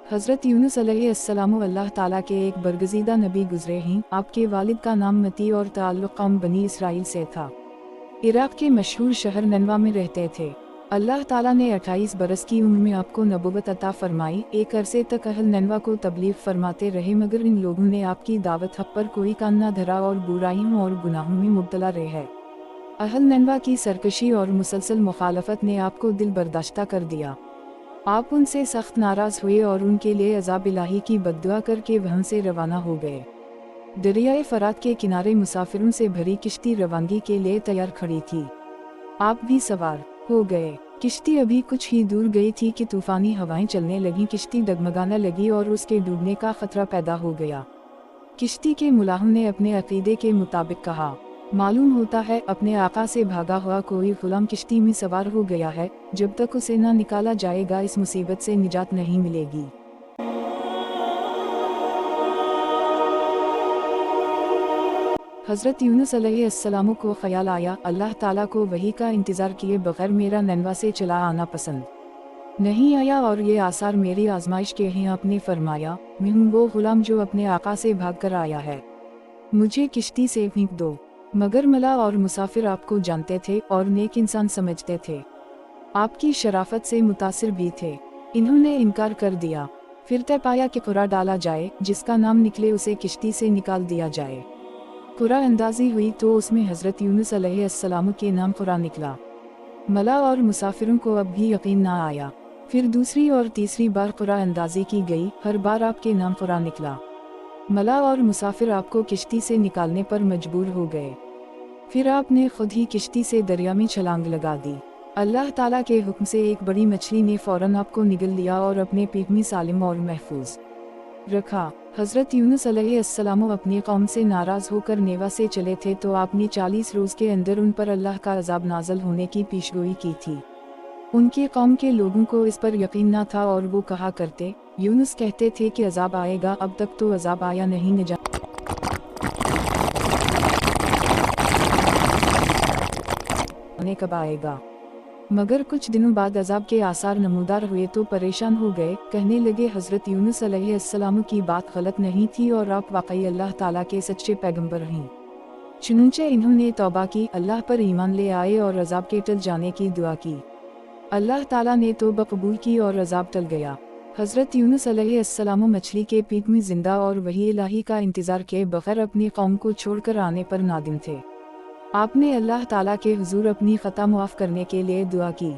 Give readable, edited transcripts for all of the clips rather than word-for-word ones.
हज़रत यूनुस अलैहिस्सलाम अल्लाह ताला के एक बरगज़ीदा नबी गुज़रे हैं। आपके वालिद का नाम मती और ताल्लुक़ कौम बनी इसराइल से था। इराक़ के मशहूर शहर ननवा में रहते थे। अल्लाह ताला ने 28 बरस की उम्र में आपको नबूवत अता फरमाई। एक अरसे तक अहल ननवा को तबलीग फरमाते रहे, मगर इन लोगों ने आपकी दावत हक़ पर कोई कान न धरा और बुराइयों और गुनाहों में मुब्तला रहे। अहल ननवा की सरकशी और मुसलसल मुखालफत ने आपको दिल बर्दाश्ता कर दिया। आप उनसे सख्त नाराज़ हुए और उनके लिए अज़ाब इलाही की बद्दुआ करके वहाँ से रवाना हो गए। दरियाए फ़रात के किनारे मुसाफिरों से भरी किश्ती रवानगी के लिए तैयार खड़ी थी। आप भी सवार हो गए। किश्ती अभी कुछ ही दूर गई थी कि तूफ़ानी हवाएं चलने लगीं, किश्ती डगमगाने लगी और उसके डूबने का ख़तरा पैदा हो गया। किश्ती के मुलाहिम ने अपने अक़ीदे के मुताबिक कहा, मालूम होता है अपने आका से भागा हुआ कोई ग़ुलाम किश्ती में सवार हो गया है। जब तक उसे न निकाला जाएगा इस मुसीबत से निजात नहीं मिलेगी। हज़रत यूनुस अलैहिस्सलाम को ख़याल आया, अल्लाह ताला को वही का इंतज़ार किए बग़ैर मेरा ननवा से चला आना पसंद नहीं आया और ये आसार मेरी आजमाइश के हैं। आपने फरमाया, मैं हूँ वो ग़ुलाम जो अपने आका से भाग कर आया है, मुझे किश्ती से फेंक दो। मगर मला और मुसाफिर आपको जानते थे और नेक इंसान समझते थे। आपकी शराफत से मुतासिर भी थे। इन्होंने इनकार कर दिया। फिर तय पाया कि कुरा डाला जाए, जिसका नाम निकले उसे किश्ती से निकाल दिया जाए। कुरा अंदाजी हुई तो उसमें हज़रत यूनुस अलैहिस्सलाम के नाम कुरा निकला। मला और मुसाफिरों को अब भी यकीन ना आया। फिर दूसरी और तीसरी बार कुरा अंदाजी की गई, हर बार आपके नाम कुरा निकला। मला और मुसाफिर आपको किश्ती से निकालने पर मजबूर हो गए। फिर आपने खुद ही किश्ती से दरिया में छलांग लगा दी। अल्लाह ताला के हुक्म से एक बड़ी मछली ने फ़ौरन आपको निगल लिया और अपने पेट में सालिम और महफूज रखा। हज़रत यूनुस अलैहिस्सलाम अपनी कौम से नाराज़ होकर नेवा से चले थे तो आपने 40 रोज़ के अंदर उन पर अल्लाह का अज़ाब नाज़िल होने की पेशगोई की थी। उनके कौम के लोगों को इस पर यकीन न था और वो कहा करते, यूनुस कहते थे कि अज़ाब आएगा, अब तक तो अज़ाब आया नहीं, न जाने कब आएगा। मगर कुछ दिनों बाद अज़ाब के आसार नमूदार हुए तो परेशान हो गए। कहने लगे, हज़रत यूनुस अलैहिस्सलाम की बात गलत नहीं थी और आप वाकई अल्लाह ताला के सच्चे पैगंबर हैं। चुनंचे इन्होंने तौबा की, अल्लाह पर ईमान ले आए और अज़ाब के टल जाने की दुआ की। अल्लाह ताला ने तौबा कबूल की और अज़ाब टल गया। हज़रत यूनुस अलैहिस्सलाम मछली के पेट में जिंदा और वही इलाही का इंतज़ार किए बग़ैर अपनी कौम को छोड़कर आने पर नादिम थे। आपने अल्लाह ताला के हुजूर अपनी ख़ता मुआफ़ करने के लिए दुआ की।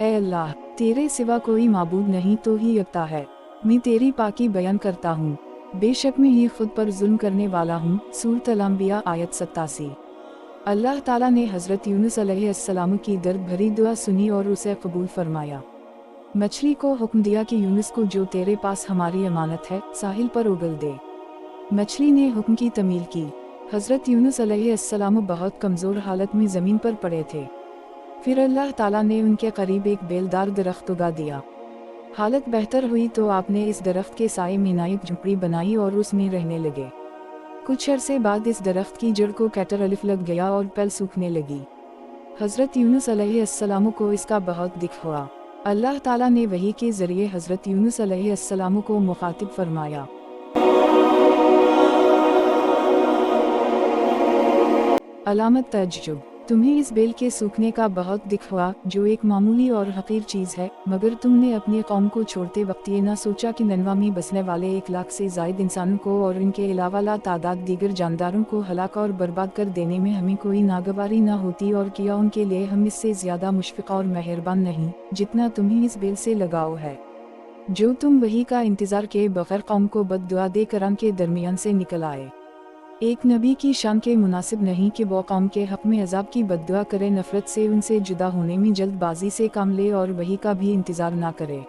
ए अल्लाह, तेरे सिवा कोई माबूद नहीं, तो ही यकता है। मैं तेरी पाकी बयान करता हूँ, बेशक मैं ही खुद पर जुल्म करने वाला हूँ। सूरत अल-अंबिया आयत 87। अल्लाह ताला ने हज़रत यूनुस अलैहिस्सलाम की दर्द भरी दुआ सुनी और उसे कबूल फरमाया। मछली को हुक्म दिया कि यूनुस को, जो तेरे पास हमारी अमानत है, साहिल पर उगल दे। मछली ने हुक्म की तमील की। हज़रत यूनुस अलैहिस्सलाम बहुत कमज़ोर हालत में ज़मीन पर पड़े थे। फिर अल्लाह ताला ने उनके करीब एक बेलदार दरख्त उगा दिया। हालत बेहतर हुई तो आपने इस दरख्त के साए में नायक झुपड़ी बनाई और उसमें रहने लगे। कुछ अरसे बाद इस दरख्त की जड़ को कैटर अलिफ लग गया और पैल सूखने लगी। हज़रत यूनुस अलैहिस्सलाम को इसका बहुत दुख हुआ। अल्लाह ताला ने वही के ज़रिए हज़रत यूनुस अलैहिस्सलाम को मुखातिब फरमाया। अलामत तअज्जुब, तुम्हें इस बेल के सूखने का बहुत दुख हुआ, जो एक मामूली और हक़ीर चीज़ है, मगर तुमने अपनी कौम को छोड़ते वक्त ये ना सोचा कि ननवा में बसने वाले 1 लाख से ज़ायद इंसानों को और इनके अलावा ला तादाद दीगर जानदारों को हलाक और बर्बाद कर देने में हमें कोई नागवारी ना होती, और किया उनके लिए हम इससे ज़्यादा मुशफ़िक़ और मेहरबान नहीं, जितना तुम्हें इस बेल से लगाव है, जो तुम वही का इंतज़ार किए बग़ैर कौम को बद्दुआ दे करान के दरमियान से निकल आए। एक नबी की शान के मुनासिब नहीं कि वो कौम के हक़ में अज़ाब की बद्दुआ करे, नफ़रत से उनसे जुदा होने में जल्दबाजी से काम ले और वही का भी इंतज़ार ना करे।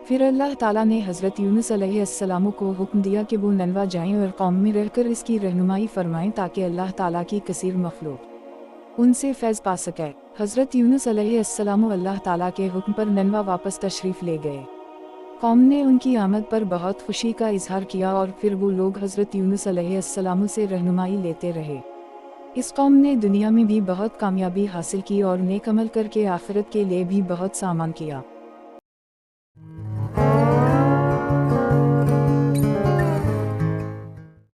फिर अल्लाह ताला ने हज़रत यूनुस अलैहिस्सलाम को हुक्म दिया कि वो ननवा जाएं और कौम में रहकर इसकी रहनुमाई फरमाएं, ताकि अल्लाह ताला की कसीर मखलूक उनसे फैज़ पा सके। हज़रत यूनुस अलैहिस्सलाम अल्लाह ताला के हुक्म पर ननवा वापस तशरीफ़ ले गए। कौम ने उनकी आमद पर बहुत खुशी का इजहार किया और फिर वो लोग हज़रत यूनुस अलैहिस्सलाम से रहनुमाई लेते रहे। इस कौम ने दुनिया में भी बहुत कामयाबी हासिल की और नेक अमल करके आखिरत के लिए भी बहुत सामान किया।